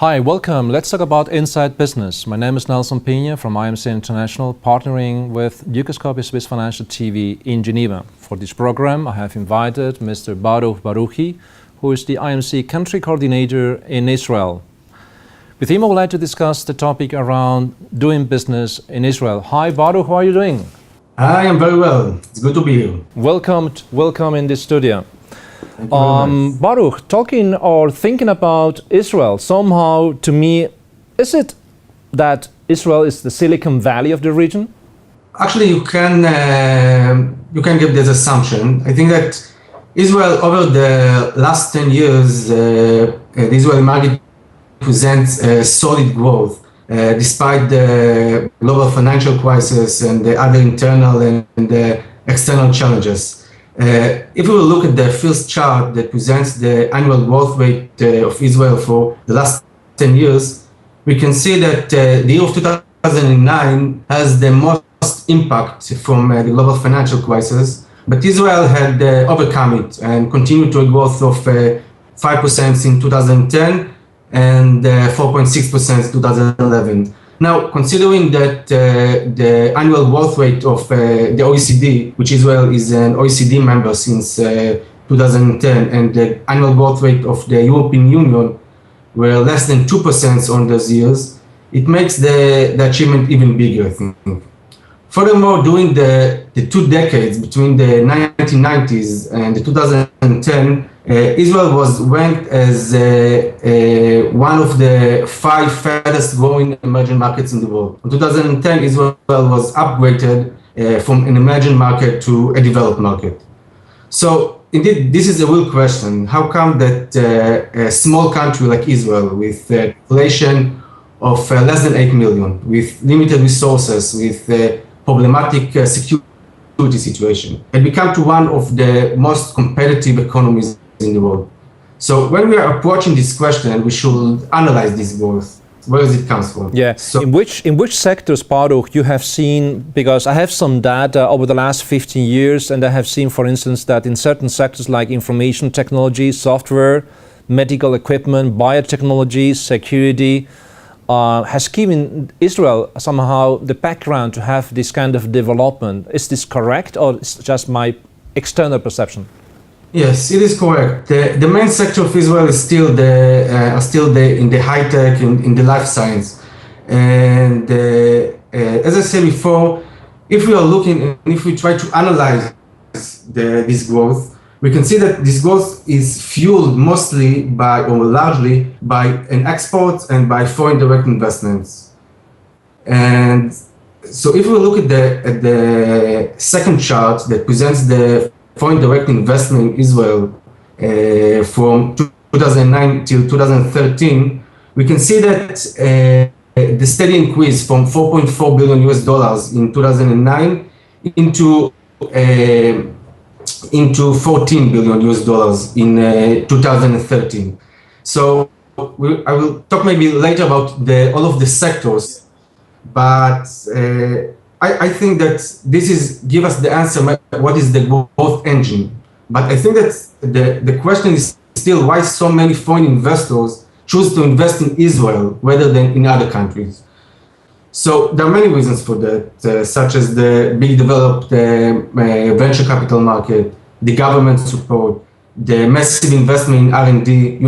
Hi, welcome. Let's talk about Inside Business. My name is Nelson Pina from IMC International, partnering with Dukascopy Swiss Financial TV in Geneva. For this program, I have invited Mr. Baruch Baruchi, who is the IMC country coordinator in Israel. With him, I would like to discuss the topic around doing business in Israel. Hi, Baruch, how are you doing? I am very well. It's good to be here. Welcome in the studio. Thank you very much. Baruch, talking or thinking about Israel, somehow to me, is it that Israel is the Silicon Valley of the region? Actually, you can give this assumption. I think that Israel, over the last 10 years, the Israeli market presents solid growth despite the global financial crisis and the other internal and external challenges. If we will look at the first chart that presents the annual growth rate of Israel for the last 10 years, we can see that the year of 2009 has the most impact from the global financial crisis, but Israel had overcome it and continued to a growth of 5% in 2010 and 4.6% in 2011. Now, considering that the annual growth rate of the OECD, which Israel is an OECD member since 2010, and the annual growth rate of the European Union were less than 2% on those years, it makes the achievement even bigger, I think. Furthermore, during the 2 decades between the 1990s and the 2010, Israel was ranked as one of the 5 fastest growing emerging markets in the world. In 2010, Israel was upgraded from an emerging market to a developed market. So indeed, this is a real question. How come that a small country like Israel, with a population of less than 8 million, with limited resources, with problematic security situation, had become to one of the most competitive economies in the world? So when we are approaching this question, we should analyze this growth. Where does it come from? Yeah. So, in which sectors, Baruch, you have seen, because I have some data over the last 15 years, and I have seen, for instance, that in certain sectors like information technology, software, medical equipment, biotechnology, security, has given Israel somehow the background to have this kind of development. Is this correct, or is it just my external perception? yes, it is correct. The main sector of Israel is still in the high tech, in the life science. And as I said before, if we are looking and if we try to analyze this growth, we can see that this growth is fueled mostly by, or largely, by an export and by foreign direct investments. And so if we look at the second chart that presents the foreign direct investment in Israel from 2009 till 2013, we can see that the steady increase from $4.4 billion in 2009 into $14 billion in 2013. So I will talk maybe later about all of the sectors, but I think that this give us the answer, what is the growth engine. But I think that the question is still why so many foreign investors choose to invest in Israel rather than in other countries. So there are many reasons for that, such as the big developed venture capital market, the government support, the massive investment in R&D.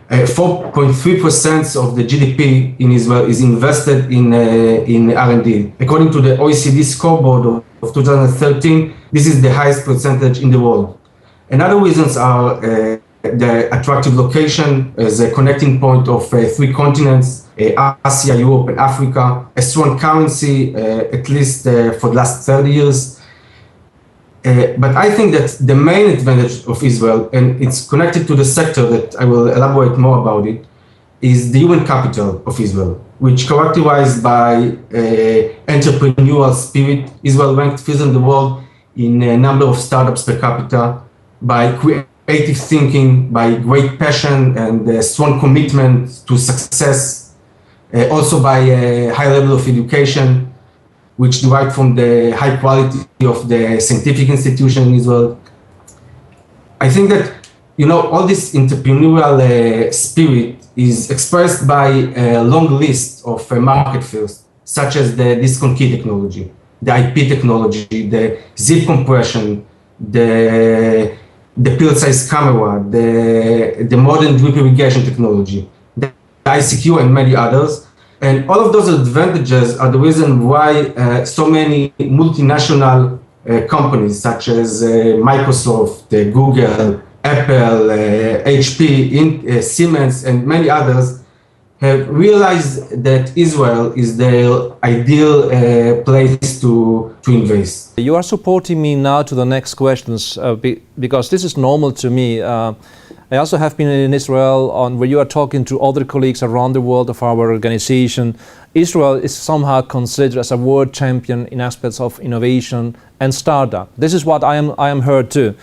4.3% of the GDP in Israel is invested in R&D. According to the OECD scoreboard of 2013, this is the highest percentage in the world. And other reasons are the attractive location as a connecting point of 3 continents, Asia, Europe, and Africa, a strong currency, at least for the last 30 years. But I think that the main advantage of Israel, and it's connected to the sector that I will elaborate more about it, is the human capital of Israel, which characterized by entrepreneurial spirit. Israel ranked first in the world in a number of startups per capita, by creative thinking, by great passion and strong commitment to success, also by a high level of education, which derived from the high quality of the scientific institution in Israel. I think that, all this entrepreneurial spirit is expressed by a long list of market fields, such as the disk on key technology, the IP technology, the zip compression, the pill size camera, the modern drip irrigation technology, the ICQ, and many others. And all of those advantages are the reason why so many multinational companies such as Microsoft, Google, Apple, HP, Siemens, and many others have realized that Israel is their ideal place to invest. You are supporting me now to the next questions because this is normal to me. I also have been in Israel where you are talking to other colleagues around the world of our organization. Israel is somehow considered as a world champion in aspects of innovation and startup. This is what I am heard too.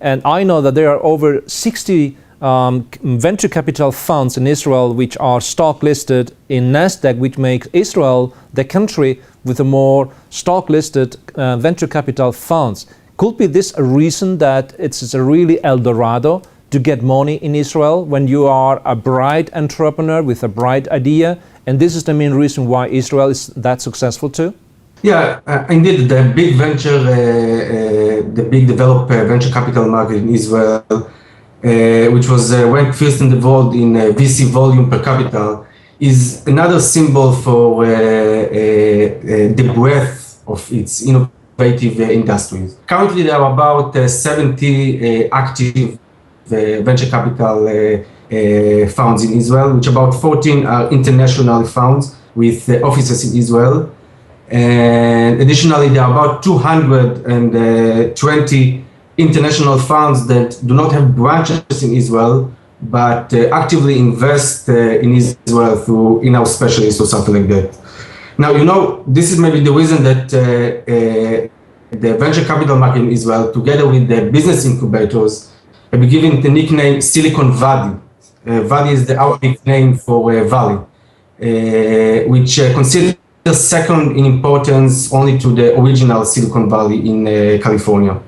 And I know that there are over 60 venture capital funds in Israel which are stock listed in NASDAQ, which makes Israel the country with the more stock listed venture capital funds. Could be this a reason that it's a really El Dorado to get money in Israel when you are a bright entrepreneur with a bright idea? And this is the main reason why Israel is that successful too? Yeah, indeed, the big developed venture capital market in Israel, which was ranked first in the world in VC volume per capita, is another symbol for the breadth of its innovative industries. Currently, there are about 70 active venture capital funds in Israel, which about 14 are international funds with offices in Israel. And additionally, there are about 220 international funds that do not have branches in Israel, but actively invest in Israel through in-house specialists or something like that. Now, this is maybe the reason that the venture capital market in Israel, together with the business incubators, have been given the nickname Silicon Valley. Valley is the Arabic name for valley, which considers second in importance only to the original Silicon Valley in California.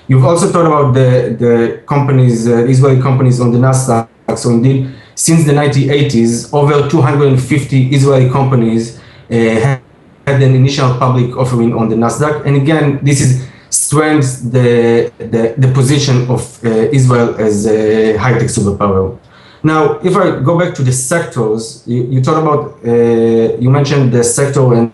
You've also thought about the companies, Israeli companies on the NASDAQ. So indeed, since the 1980s, over 250 Israeli companies had an initial public offering on the NASDAQ. And again, this strengthens the position of Israel as a high-tech superpower. Now, if I go back to the sectors, you talked about, you mentioned the sector, and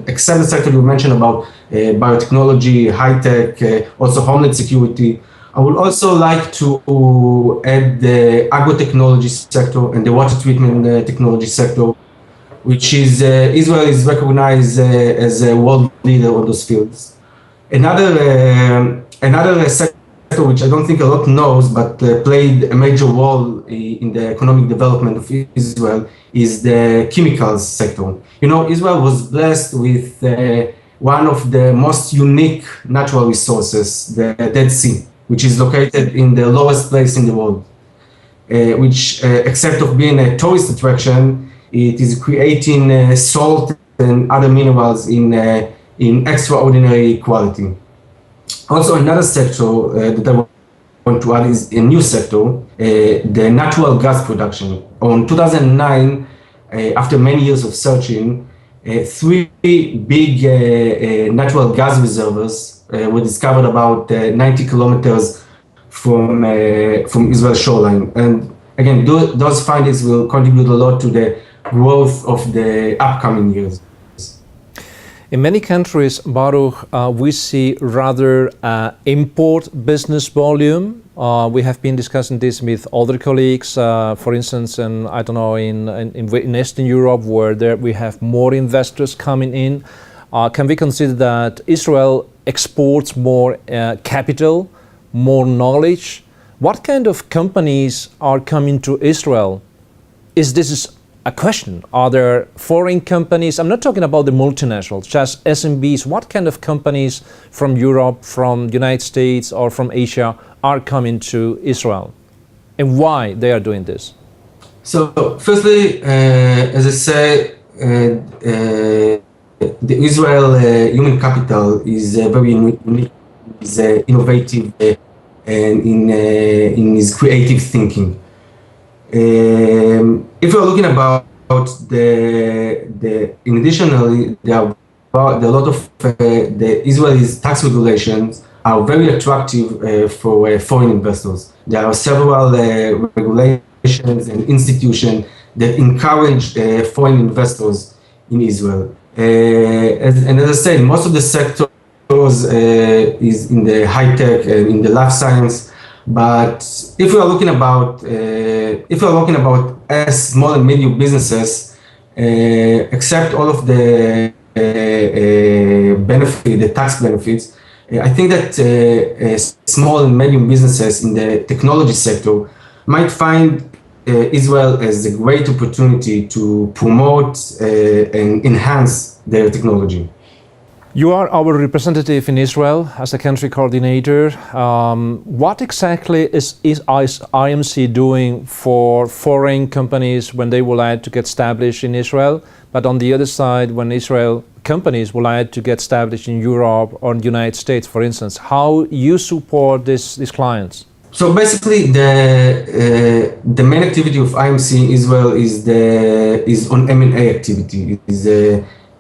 except the sector you mentioned about biotechnology, high-tech, also homeland security. I would also like to add the agro-technology sector and the water treatment technology sector, which is, Israel is recognized as a world leader on those fields. Another sector which I don't think a lot knows, but played a major role in the economic development of Israel, is the chemicals sector. Israel was blessed with one of the most unique natural resources, the Dead Sea, which is located in the lowest place in the world, which, except of being a tourist attraction, it is creating salt and other minerals in extraordinary quality. Also, another sector that I want to add is a new sector, the natural gas production. In 2009, after many years of searching, 3 big natural gas reservoirs were discovered about 90 kilometers from Israel's shoreline. And again, those findings will contribute a lot to the growth of the upcoming years. In many countries, Baruch, we see rather import business volume. We have been discussing this with other colleagues, for instance, in Eastern Europe, where we have more investors coming in. Can we consider that Israel exports more capital, more knowledge? What kind of companies are coming to Israel? This is a question. Are there foreign companies? I'm not talking about the multinationals, just SMBs. What kind of companies from Europe, from the United States, or from Asia are coming to Israel? And why they are doing this? So, firstly, as I say, the Israel human capital is very unique, is innovative, and in his creative thinking. If we're looking about in additionally, there are a lot of the Israelis tax regulations are very attractive for foreign investors. There are several regulations and institutions that encourage foreign investors in Israel. And as I said, most of the sectors is in the high tech and in the life science. But if we are looking about as small and medium businesses, except all of the the tax benefits, I think that small and medium businesses in the technology sector might find Israel as a great opportunity to promote and enhance their technology. You are our representative in Israel as a country coordinator. What exactly is IMC doing for foreign companies when they would like to get established in Israel? But on the other side, when Israel companies would like to get established in Europe or the United States, for instance, how you support these clients? So basically, the main activity of IMC in Israel is on M&A activity.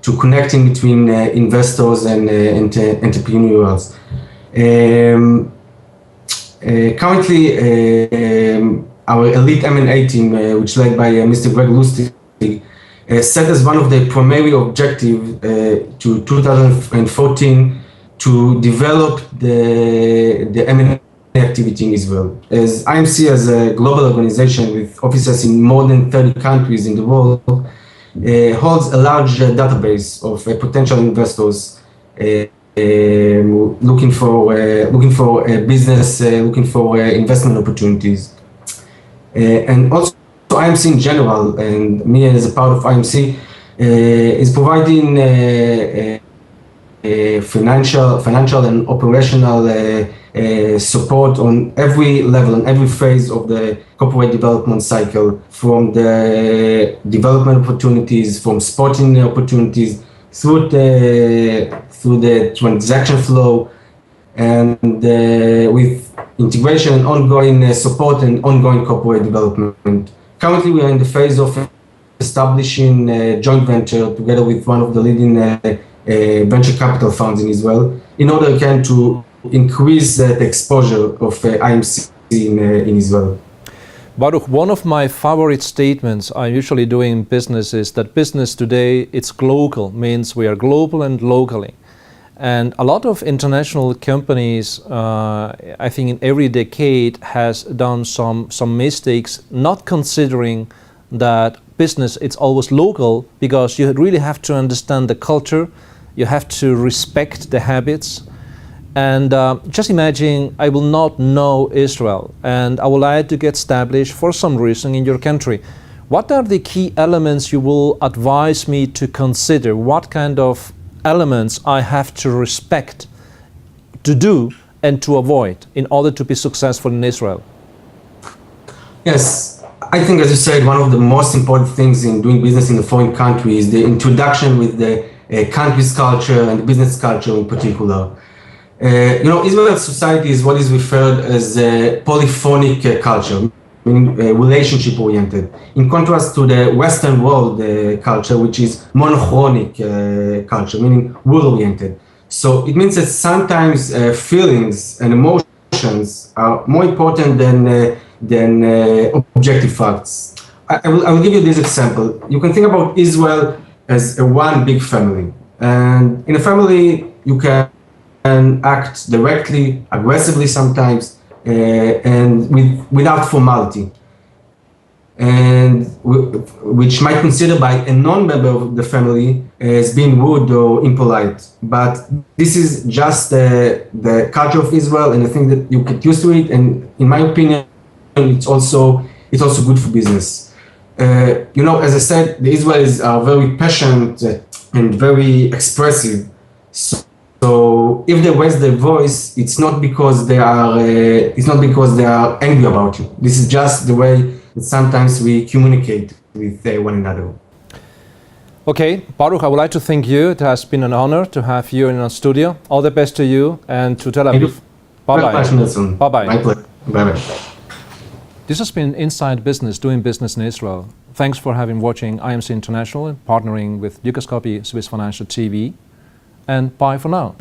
To connecting between investors and entrepreneurs. Currently, our elite M&A team, which led by Mr. Greg Lustig, set as one of the primary objectives to 2014 to develop the M&A activity in Israel. As IMC as a global organization with offices in more than 30 countries in the world, holds a large database of potential investors looking for business, looking for investment opportunities. And also IMC in general, and me as a part of IMC, is providing financial and operational support on every level, on every phase of the corporate development cycle, from the development opportunities, from spotting opportunities, through the transaction flow, and with integration and ongoing support and ongoing corporate development. Currently, we are in the phase of establishing a joint venture together with one of the leading venture capital funds in Israel, in order again to increase the exposure of IMC in Israel. Baruch, one of my favorite statements I usually do in business is that business today, it's global, means we are global and locally. And a lot of international companies, I think in every decade, has done some mistakes, not considering that business, it's always local, because you really have to understand the culture, you have to respect the habits. And just imagine, I will not know Israel, and I would like to get established for some reason in your country. What are the key elements you will advise me to consider? What kind of elements I have to respect, to do, and to avoid in order to be successful in Israel? Yes, I think, as you said, one of the most important things in doing business in a foreign country is the introduction with the country's culture and the business culture in particular. Israeli society is what is referred as a polyphonic culture, meaning relationship-oriented, in contrast to the Western world culture, which is monochronic culture, meaning rule-oriented. So it means that sometimes feelings and emotions are more important than objective facts. I will give you this example. You can think about Israel as one big family, and in a family you can act directly, aggressively sometimes, and without formality, and which might consider by a non-member of the family as being rude or impolite. But this is just the culture of Israel, and I think that you get used to it. And in my opinion, it's also good for business. As I said, the Israelis are very passionate and very expressive. So if they raise their voice, it's not because they are angry about you. This is just the way that sometimes we communicate with one another. Okay, Baruch, I would like to thank you. It has been an honor to have you in our studio. All the best to you and to Tel Aviv. Bye bye. Bye bye. Bye bye. My pleasure. Bye bye. This has been Inside Business, doing business in Israel. Thanks for watching IMC International and partnering with Dukascopy, Swiss Financial TV. And bye for now.